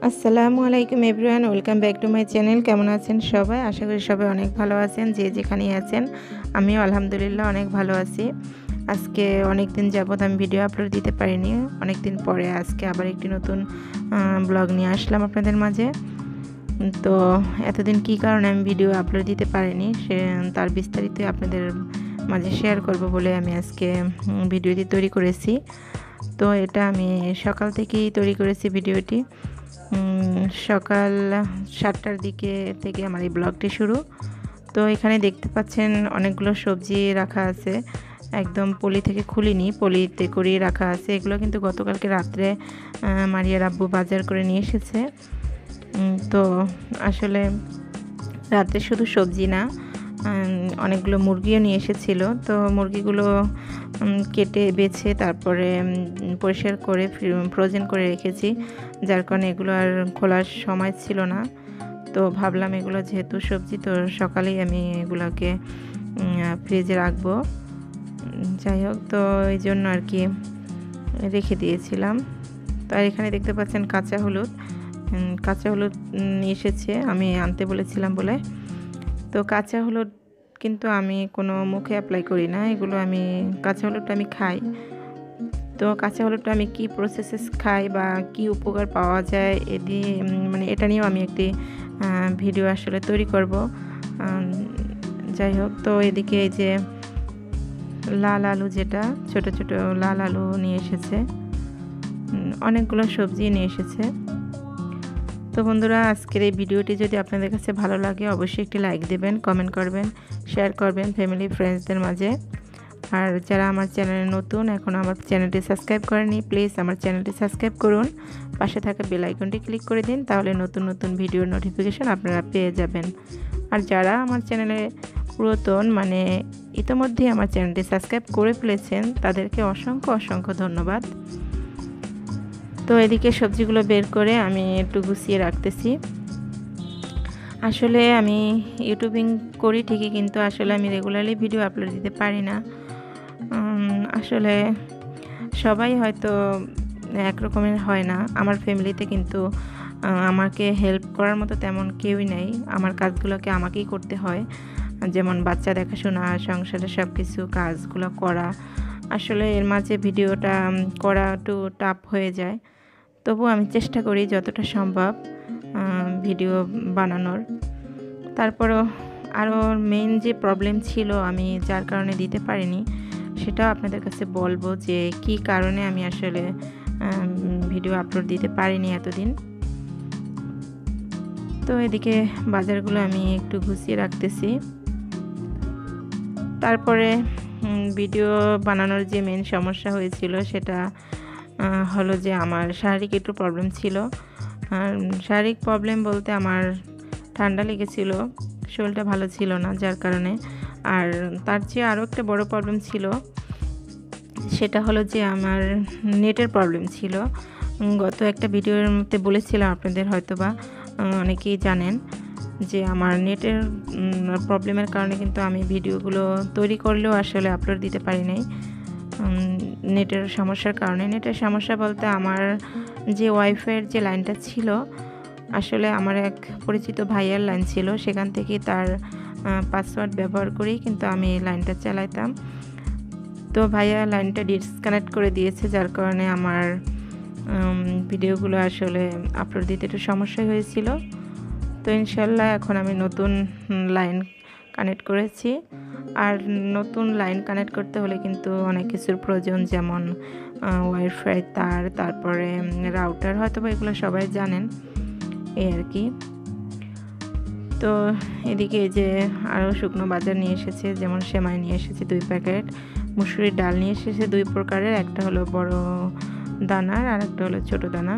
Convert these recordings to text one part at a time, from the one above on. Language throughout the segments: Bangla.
আসসালামু আলাইকুম everyone, welcome back to my channel. কেমন আছেন সবাই? আশা করি সবাই অনেক ভালো আছেন, যে যেখানেই আছেন। আমিও আলহামদুলিল্লাহ অনেক ভালো আছি। আজকে অনেক দিন যাবত আমি ভিডিও আপলোড দিতে পারিনি। অনেক দিন পরে আজকে আবার একটি নতুন ব্লগ নিয়ে আসলাম আপনাদের মাঝে। তো এতদিন কী কারণে আমি ভিডিও আপলোড দিতে পারিনি তার বিস্তারিত আপনাদের মাঝে শেয়ার করব বলে আমি আজকে ভিডিওটি তৈরি করেছি। তো এটা আমি সকাল থেকেই তৈরি করেছি ভিডিওটি। সকাল 7টার দিকে থেকে আমার এই ব্লগটি শুরু। তো এখানে দেখতে পাচ্ছেন অনেকগুলো সবজি রাখা আছে, একদম পলি থেকে খুলিনি, পলিতে করিয়ে রাখা আছে। এগুলো কিন্তু গতকালকে রাত্রে মারিয়ার আব্বু বাজার করে নিয়ে এসেছে। তো আসলে রাত্রে শুধু সবজি না, অনেকগুলো মুরগিও নিয়ে এসেছিলো। তো মুরগিগুলো কেটে বেছে তারপরে পরিষ্কার করে ফ্রোজেন করে রেখেছি, যার কারণে এগুলো আর খোলার সময় ছিল না। তো ভাবলাম এগুলো যেহেতু সবজি, তো সকালেই আমি এগুলোকে ফ্রিজে রাখবো। যাই হোক, তো এই জন্য আর কি রেখে দিয়েছিলাম। তো আর এখানে দেখতে পাচ্ছেন কাঁচা হলুদ নিয়ে এসেছে, আমি আনতে বলেছিলাম বলে। তো কাঁচা হলুদ কিন্তু আমি কোনো মুখে অ্যাপ্লাই করি না, এগুলো আমি কাঁচা হলুদটা আমি খাই। তো কাঁচা হলুদটা আমি কি প্রসেসে খাই বা কি উপকার পাওয়া যায় মানে এটা নিয়েও আমি একটি ভিডিও আসলে তৈরি করব। যাই হোক, তো এদিকে এই যে লাল আলু, যেটা ছোট ছোট লাল আলু নিয়ে এসেছে, অনেকগুলো সবজি নিয়ে এসেছে। তো বন্ধুরা, আজকের এই ভিডিওটি যদি আপনাদের কাছে ভালো লাগে অবশ্যই একটি লাইক দেবেন, কমেন্ট করবেন, শেয়ার করবেন ফ্যামিলি ফ্রেন্ডসদের মাঝে। আর যারা আমার চ্যানেলে নতুন, এখন আমার চ্যানেলটি সাবস্ক্রাইব করেনি, প্লিজ আমার চ্যানেলটি সাবস্ক্রাইব করুন, পাশে থাকা বেল আইকনটি ক্লিক করে দিন, তাহলে নতুন নতুন ভিডিওর নোটিফিকেশন আপনারা পেয়ে যাবেন। আর যারা আমার চ্যানেলে পুরাতন, মানে ইতিমধ্যেই আমার চ্যানেলটি সাবস্ক্রাইব করে ফেলেছেন, তাদেরকে অসংখ্য অসংখ্য ধন্যবাদ। তো এদিকে সবজিগুলো বের করে আমি একটু গুছিয়ে রাখতেছি। আসলে আমি ইউটিউবিং করি ঠিকই, কিন্তু আসলে আমি রেগুলারলি ভিডিও আপলোড দিতে পারি না। আসলে সবাই হয়তো একরকমের হয় না। আমার ফ্যামিলিতে কিন্তু আমাকে হেল্প করার মতো তেমন কেউই নেই। আমার কাজগুলোকে আমাকেই করতে হয়, যেমন বাচ্চা দেখাশোনা, সংসারের সব কিছু কাজগুলো করা। আসলে এর মাঝে ভিডিওটা করা একটু টাফ হয়ে যায়। তবু আমি চেষ্টা করি যতটা সম্ভব ভিডিও বানানোর। তারপরও আরও মেইন যে প্রবলেম ছিল আমি যার কারণে দিতে পারিনি, সেটাও আপনাদের কাছে বলবো যে কি কারণে আমি আসলে ভিডিও আপলোড দিতে পারিনি এতদিন। তো এদিকে বাজারগুলো আমি একটু গুছিয়ে রাখতেছি। তারপরে ভিডিও বানানোর যে মেইন সমস্যা হয়েছিল সেটা হলো যে আমার শারীরিক একটু প্রবলেম ছিল। আর শারীরিক প্রবলেম বলতে আমার ঠান্ডা লেগেছিল, শরীরটা ভালো ছিল না, যার কারণে। আর তার চেয়ে আরও একটা বড় প্রবলেম ছিল, সেটা হলো যে আমার নেটের প্রবলেম ছিল। গত একটা ভিডিওর মধ্যে বলেছিলাম আপনাদের, হয়তোবা অনেকেই জানেন যে আমার নেটের প্রবলেমের কারণে কিন্তু আমি ভিডিওগুলো তৈরি করলেও আসলে আপলোড দিতে পারি নাই, নেটের সমস্যার কারণে। নেটের সমস্যা বলতে আমার যে ওয়াইফাইয়ের যে লাইনটা ছিল, আসলে আমার এক পরিচিত ভাইয়ার লাইন ছিল, সেখান থেকে তার পাসওয়ার্ড ব্যবহার করেই কিন্তু আমি লাইনটা চালাইতাম। তো ভাইয়া লাইনটা ডিসকানেক্ট করে দিয়েছে, যার কারণে আমার ভিডিওগুলো আসলে আপলোড দিতে একটু সমস্যা হয়েছিল। তো ইনশাল্লাহ এখন আমি নতুন লাইন কানেক্ট করেছি। আর নতুন লাইন কানেক্ট করতে হলে কিন্তু অনেক কিছুর প্রয়োজন, যেমন ওয়াইফাই তার, তারপরে রাউটার, হয়তো বা এগুলো সবাই জানেন, এই আর কি। তো এদিকে এই যে আরও শুকনো বাজার নিয়ে এসেছে, যেমন সেমাই নিয়ে এসেছে 2 প্যাকেট, মুসুরির ডাল নিয়ে এসেছে 2 প্রকারের, একটা হলো বড় দানার আর একটা হলো ছোট দানা,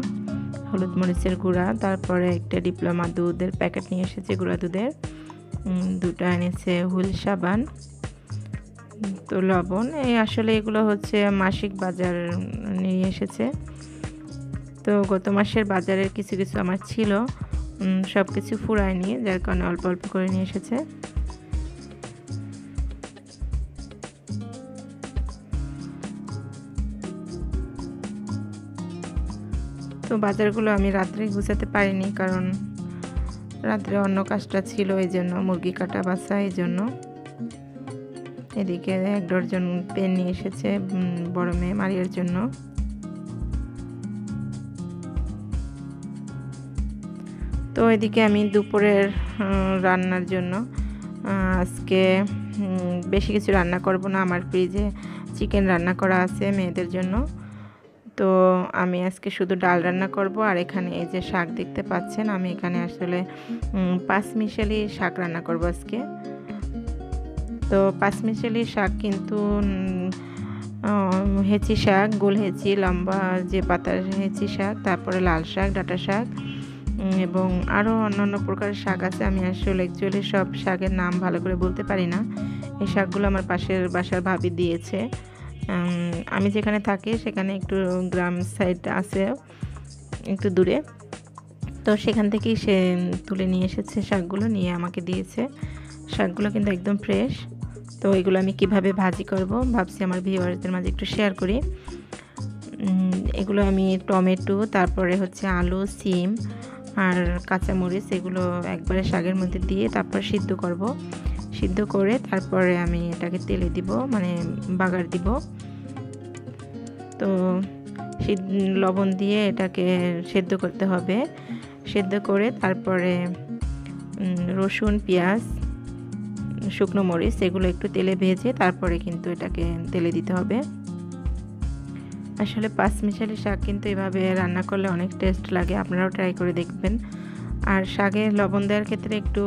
হলুদ মরিচের গুঁড়া, তারপরে একটা ডিপ্লোমা দুধের প্যাকেট নিয়ে এসেছে, গুঁড়া দুধের, 2টা এনেছে হুইল সাবান, তো লবণ। এই আসলে এগুলো হচ্ছে মাসিক বাজার নিয়ে এসেছে। তো গত মাসের বাজারের কিছু কিছু আমার ছিল, সব কিছু ফুরায়নি, যার কারণে অল্প অল্প করে নিয়ে এসেছে। তো তো বাজারগুলো আমি রাত্রে গুছাতে পারিনি, কারণ রাত্রে অন্য কাজটা ছিল, এই জন্য মুরগি কাটা বাছা এই জন্য। এদিকে 1 ডজন পেন নিয়ে এসেছে বড় মেয়ে মারিয়ার জন্য। তো এদিকে আমি দুপুরের রান্নার জন্য আজকে বেশি কিছু রান্না করব না, আমার ফ্রিজে চিকেন রান্না করা আছে মেয়েদের জন্য। তো আমি আজকে শুধু ডাল রান্না করব। আর এখানে এই যে শাক দেখতে পাচ্ছেন, আমি এখানে আসলে 5 মিশালি শাক রান্না করব আজকে। তো 5 মিশালি শাক কিন্তু হেঁচি শাক, গোল হেঁচি, লম্বা যে পাতার হেঁচি শাক, তারপরে লাল শাক, ডাঁটা শাক এবং আরও অন্যান্য প্রকারের শাক আছে। আমি আসলে অ্যাকচুয়ালি সব শাকের নাম ভালো করে বলতে পারি না। এই শাকগুলো আমার পাশের বাসার ভাবি দিয়েছে। আমি যেখানে থাকি সেখানে একটু গ্রাম সাইড আছে, একটু দূরে। তো সেখান থেকেই সে তুলে নিয়ে এসেছে শাকগুলো, নিয়ে আমাকে দিয়েছে। শাকগুলো কিন্তু একদম ফ্রেশ। তো এগুলো আমি কিভাবে ভাজি করব ভাবছি আমার ভিউয়ারদের মাঝে একটু শেয়ার করি। এগুলো আমি টমেটো, তারপরে হচ্ছে আলু, সিম আর কাঁচামরিচ এগুলো একবারে শাকের মধ্যে দিয়ে তারপর সিদ্ধ করব। সিদ্ধ করে তারপরে আমি এটাকে তেলে দিব, মানে বাগার দিব। তো লবণ দিয়ে এটাকে সেদ্ধ করতে হবে। সেদ্ধ করে তারপরে রসুন, পেঁয়াজ, শুকনো মরিচ এগুলো একটু তেলে ভেজে তারপরে কিন্তু এটাকে তেলে দিতে হবে। আসলে 5 মিশালি শাক কিন্তু এভাবে রান্না করলে অনেক টেস্ট লাগে, আপনারাও ট্রাই করে দেখবেন। আর শাকে লবণ দেওয়ার ক্ষেত্রে একটু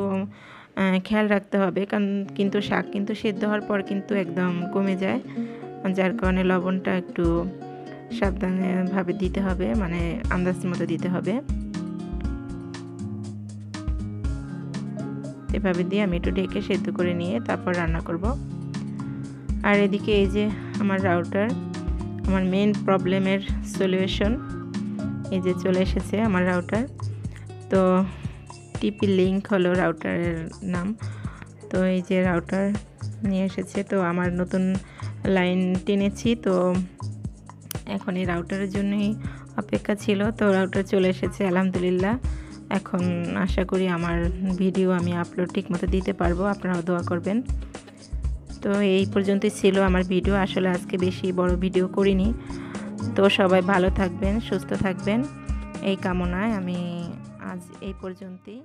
খেয়াল রাখতে হবে, কারণ কিন্তু শাক কিন্তু সেদ্ধ হওয়ার পর কিন্তু একদম কমে যায়, যার কারণে লবণটা একটু সাবধানেভাবে দিতে হবে, মানে আন্দাজ মতো দিতে হবে। এভাবে দিয়ে আমি একটু ঢেকে সেদ্ধ করে নিয়ে তারপর রান্না করব। আর এদিকে এই যে আমার রাউটার, আমার মেইন প্রবলেমের সলিউশন এই যে চলে এসেছে আমার রাউটার। তো টিপি লিংক হলো রাউটারের নাম। তো এই যে রাউটার নিয়ে এসেছে। তো আমার নতুন লাইন টেনেছি, তো এখন এই রাউটারের জন্যই অপেক্ষা ছিল। তো রাউটার চলে এসেছে আলহামদুলিল্লাহ। এখন আশা করি আমার ভিডিও আমি আপলোড ঠিকমতো দিতে পারবো, আপনারাও দোয়া করবেন। তো এই পর্যন্তই ছিল আমার ভিডিও। আসলে আজকে বেশি বড় ভিডিও করিনি। তো সবাই ভালো থাকবেন, সুস্থ থাকবেন এই কামনায় আমি আজ এই পর্যন্তই।